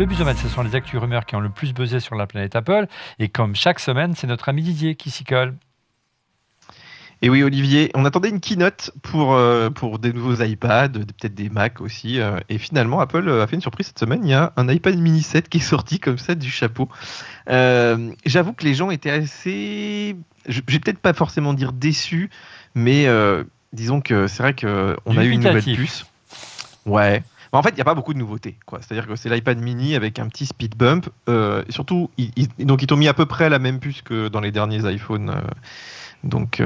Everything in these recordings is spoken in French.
Le Buzomètre, ce sont les actus rumeurs qui ont le plus buzzé sur la planète Apple. Et comme chaque semaine, c'est notre ami Didier qui s'y colle. Et oui, Olivier, on attendait une keynote pour des nouveaux iPads, peut-être des Mac aussi. Et finalement, Apple a fait une surprise cette semaine. Il y a un iPad mini 7 qui est sorti comme ça du chapeau. J'avoue que les gens étaient assez... Je vais peut-être pas forcément dire déçus, mais disons que c'est vrai qu'on a eu une nouvelle puce. Ouais. Mais en fait, il n'y a pas beaucoup de nouveautés, quoi. C'est-à-dire que c'est l'iPad mini avec un petit speed bump. Surtout, donc ils t'ont mis à peu près la même puce que dans les derniers iPhones. Donc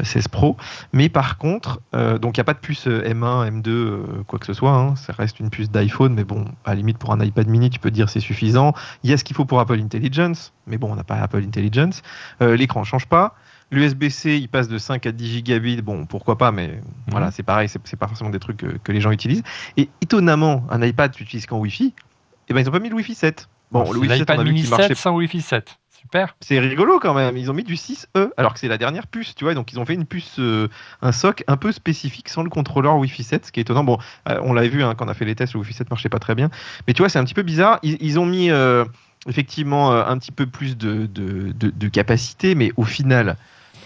16 Pro, mais par contre, donc il n'y a pas de puce M1, M2, quoi que ce soit, hein. Ça reste une puce d'iPhone, mais bon, à la limite pour un iPad mini, tu peux dire c'est suffisant. Il y a ce qu'il faut pour Apple Intelligence, mais bon, on n'a pas Apple Intelligence. L'écran ne change pas. L'USB-C, il passe de 5 à 10 gigabits, bon, pourquoi pas, mais voilà, c'est pareil, c'est pas forcément des trucs que les gens utilisent. Et étonnamment, un iPad, tu utilises qu'en Wi-Fi, et ben ils n'ont pas mis le Wi-Fi 7. Bon, le Wi-Fi 7, on a vu qu'il marchait sans Wi-Fi 7. Super. C'est rigolo quand même. Ils ont mis du 6E alors que c'est la dernière puce, tu vois. Donc ils ont fait une puce, un SoC un peu spécifique sans le contrôleur Wi-Fi 7, ce qui est étonnant. Bon, on l'avait vu hein, quand on a fait les tests, le Wi-Fi 7 marchait pas très bien. Mais tu vois, c'est un petit peu bizarre. Ils ont mis effectivement un petit peu plus de capacité, mais au final,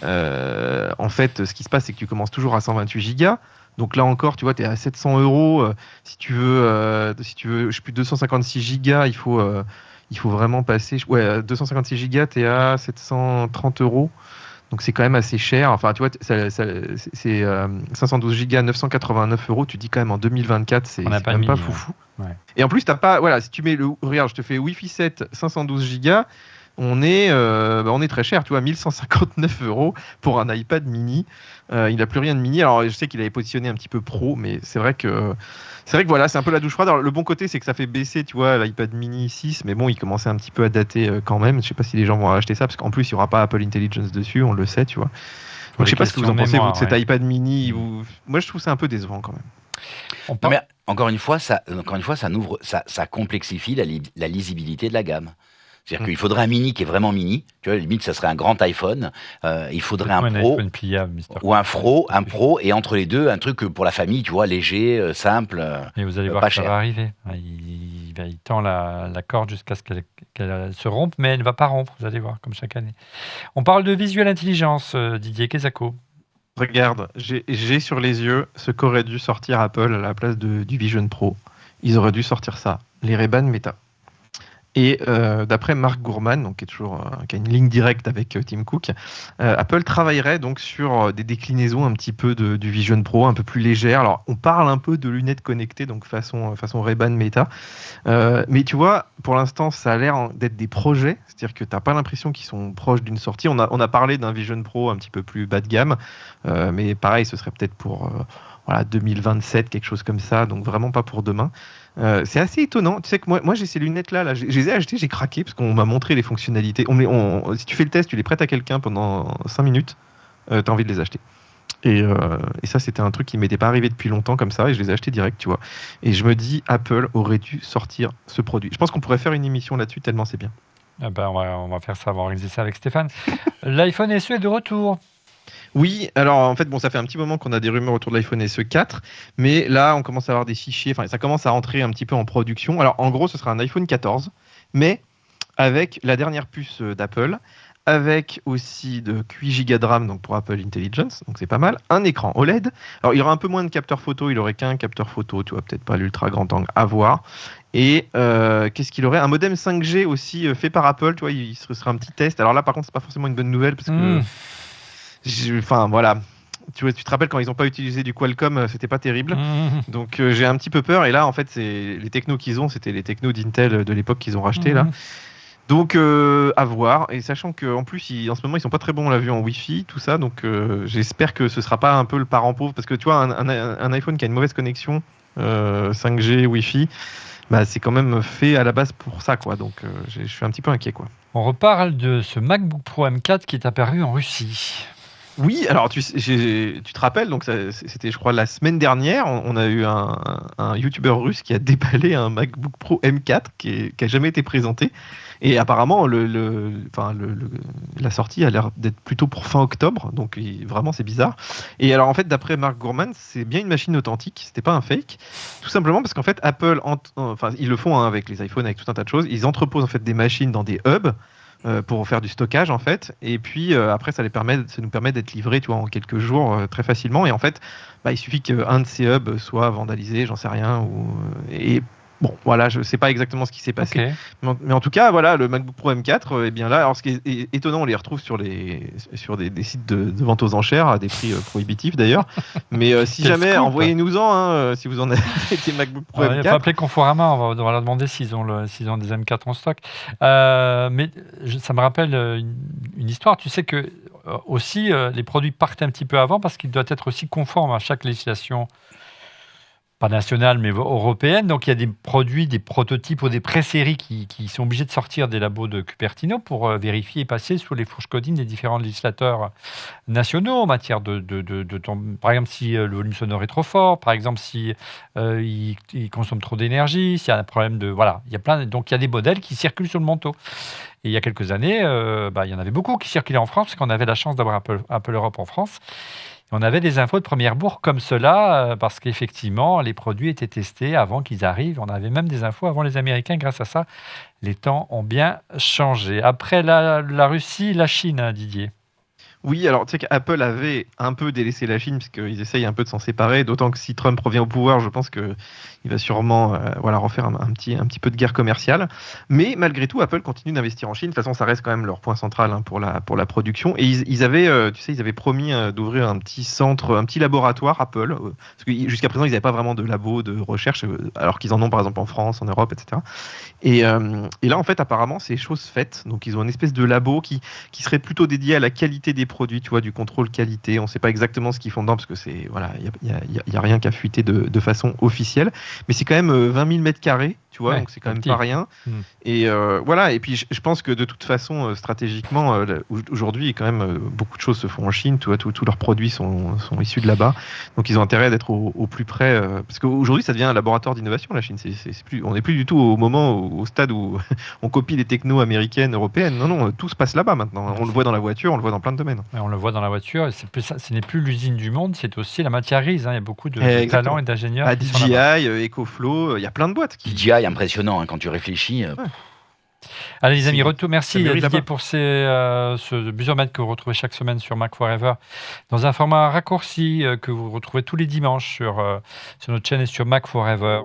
en fait, ce qui se passe, c'est que tu commences toujours à 128 Go. Donc là encore, tu vois, tu es à 700 €. Si tu veux, je sais plus, 256 Go, il faut vraiment passer. Ouais, 256 Go, tu es à 730 €. Donc c'est quand même assez cher. Enfin, tu vois, c'est 512 Go, 989 €. Tu dis quand même en 2024, c'est quand même pas foufou. Ouais. Et en plus, t'as pas. Voilà, si tu mets le. Regarde, je te fais Wi-Fi 7, 512 Go. On est très cher, tu vois, 1159 € pour un iPad mini. Il n'a plus rien de mini. Alors, je sais qu'il avait positionné un petit peu pro, mais c'est vrai que voilà, c'est un peu la douche froide. Alors, le bon côté, c'est que ça fait baisser, tu vois, l'iPad mini 6, mais bon, il commençait un petit peu à dater quand même. Je sais pas si les gens vont acheter ça, parce qu'en plus, il n'y aura pas Apple Intelligence dessus, on le sait, tu vois. Donc, je sais pas ce que vous en pensez, vous, de cet iPad mini. Moi, je trouve ça un peu décevant quand même. Mais encore une fois, ça complexifie la lisibilité de la gamme. C'est-à-dire qu'il faudrait un mini qui est vraiment mini. Tu vois, limite, ça serait un grand iPhone. Il faudrait un Pro ou un Pro, et entre les deux, un truc pour la famille, tu vois, léger, simple, et vous allez voir que ça va arriver. Il tend la corde jusqu'à ce qu'elle se rompe, mais elle ne va pas rompre, vous allez voir, comme chaque année. On parle de visual intelligence, Didier Quesaco. Regarde, j'ai sur les yeux ce qu'aurait dû sortir Apple à la place du Vision Pro. Ils auraient dû sortir ça, les Ray-Ban Meta. Et d'après Mark Gurman, donc, qui a une ligne directe avec Tim Cook, Apple travaillerait donc sur des déclinaisons un petit peu du Vision Pro, un peu plus légères. Alors, on parle un peu de lunettes connectées, donc façon Ray-Ban Meta. Mais tu vois, pour l'instant, ça a l'air d'être des projets. C'est-à-dire que tu n'as pas l'impression qu'ils sont proches d'une sortie. On a parlé d'un Vision Pro un petit peu plus bas de gamme. Mais pareil, ce serait peut-être pour 2027, quelque chose comme ça. Donc, vraiment pas pour demain. C'est assez étonnant. Tu sais que moi j'ai ces lunettes-là, je les ai achetées, j'ai craqué parce qu'on m'a montré les fonctionnalités. Si tu fais le test, tu les prêtes à quelqu'un pendant 5 minutes, tu as envie de les acheter. Et ça, c'était un truc qui ne m'était pas arrivé depuis longtemps comme ça, et je les ai achetés direct, tu vois. Et je me dis, Apple aurait dû sortir ce produit. Je pense qu'on pourrait faire une émission là-dessus, tellement c'est bien. Ah ben, on va faire ça, on va organiser ça avec Stéphane. L'iPhone SE est de retour. Oui, alors en fait, ça fait un petit moment qu'on a des rumeurs autour de l'iPhone SE 4, mais là, on commence à avoir des fichiers, enfin, ça commence à rentrer un petit peu en production. Alors, en gros, ce sera un iPhone 14, mais avec la dernière puce d'Apple, avec aussi de 8 Go de RAM, donc pour Apple Intelligence, donc c'est pas mal, un écran OLED. Alors, il y aura un peu moins de capteurs photo, il aurait qu'un capteur photo, tu vois, peut-être pas l'ultra grand angle, à voir. Et qu'est-ce qu'il aurait? Un modem 5G aussi fait par Apple, tu vois, ce sera un petit test. Alors là, par contre, c'est pas forcément une bonne nouvelle, parce que... Enfin, voilà. Tu te rappelles quand ils n'ont pas utilisé du Qualcomm, c'était pas terrible. Donc j'ai un petit peu peur. Et là, en fait, c'est les technos qu'ils ont, c'était les technos d'Intel de l'époque qu'ils ont racheté là. Donc à voir. Et sachant qu'en plus, en ce moment, ils sont pas très bons, on l'a vu en Wi-Fi, tout ça. Donc j'espère que ce sera pas un peu le parent pauvre, parce que tu vois, un iPhone qui a une mauvaise connexion 5G, Wi-Fi, bah, c'est quand même fait à la base pour ça, quoi. Donc je suis un petit peu inquiet, quoi. On reparle de ce MacBook Pro M4 qui est apparu en Russie. Oui, alors tu te rappelles, donc c'était je crois la semaine dernière, on a eu un YouTuber russe qui a déballé un MacBook Pro M4 qui a jamais été présenté. Et apparemment, la sortie a l'air d'être plutôt pour fin octobre, donc vraiment c'est bizarre. Et alors en fait, d'après Mark Gurman, c'est bien une machine authentique, c'était pas un fake. Tout simplement parce qu'en fait, Apple, enfin ils le font avec les iPhones, avec tout un tas de choses, ils entreposent en fait des machines dans des hubs pour faire du stockage en fait, et puis après ça nous permet d'être livrés, tu vois, en quelques jours très facilement. Et en fait, il suffit qu'un de ces hubs soit vandalisé, j'en sais rien, et bon, voilà, je sais pas exactement ce qui s'est passé, mais en tout cas, voilà, le MacBook Pro M4 est bien là. Alors, ce qui est étonnant, on les retrouve sur des sites de vente aux enchères à des prix prohibitifs d'ailleurs. Mais si jamais, envoyez-nous-en, si vous en avez des MacBook Pro M4. Il faut appeler Conforama, on va leur demander s'ils ont des M4 en stock. Mais ça me rappelle une histoire. Tu sais que aussi les produits partent un petit peu avant parce qu'ils doivent être aussi conformes à chaque législation. Pas nationale, mais européenne. Donc, il y a des produits, des prototypes ou des pré-séries qui sont obligés de sortir des labos de Cupertino pour vérifier et passer sous les fourches codines des différents législateurs nationaux en matière par exemple, si le volume sonore est trop fort, par exemple, si il consomme trop d'énergie, s'il y a un problème de... Voilà, donc il y a des modèles qui circulent sur le manteau. Et il y a quelques années, il y en avait beaucoup qui circulaient en France, parce qu'on avait la chance d'avoir Apple Europe en France. On avait des infos de première bourre comme cela, parce qu'effectivement, les produits étaient testés avant qu'ils arrivent. On avait même des infos avant les Américains. Grâce à ça, les temps ont bien changé. Après la Russie, la Chine, hein, Didier. Oui, alors tu sais qu'Apple avait un peu délaissé la Chine, puisqu'ils essayent un peu de s'en séparer, d'autant que si Trump revient au pouvoir, je pense qu'il va sûrement refaire un petit peu de guerre commerciale. Mais malgré tout, Apple continue d'investir en Chine. De toute façon, ça reste quand même leur point central pour la production. Et ils avaient promis d'ouvrir un petit centre, un petit laboratoire Apple, parce que jusqu'à présent, ils n'avaient pas vraiment de labo de recherche, alors qu'ils en ont par exemple en France, en Europe, etc. Et là, en fait, apparemment, c'est chose faite. Donc, ils ont une espèce de labo qui serait plutôt dédié à la qualité des produits, tu vois, du contrôle qualité. On ne sait pas exactement ce qu'ils font dedans parce que c'est voilà, il y a rien qu'à fuiter de façon officielle. Mais c'est quand même 20 000 mètres carrés, tu vois, donc c'est quand même pas rien. Et voilà. Et puis je pense que de toute façon, stratégiquement, aujourd'hui, quand même, beaucoup de choses se font en Chine. Tu vois, tous leurs produits sont issus de là-bas. Donc ils ont intérêt d'être au plus près, parce qu'aujourd'hui, ça devient un laboratoire d'innovation. La Chine, on n'est plus du tout au stade où on copie les technos américaines, européennes. Non, tout se passe là-bas maintenant. On le voit dans la voiture, on le voit dans plein de domaines. On le voit dans la voiture. Ce n'est plus l'usine du monde, c'est aussi la matière grise. Hein. Il y a beaucoup de talents et d'ingénieurs. DJI, EcoFlow, il y a plein de boîtes. DJI, impressionnant quand tu réfléchis. Ouais. Allez les amis, merci Didier pour ce Buzzerman que vous retrouvez chaque semaine sur Mac Forever dans un format raccourci que vous retrouvez tous les dimanches sur notre chaîne et sur Mac Forever.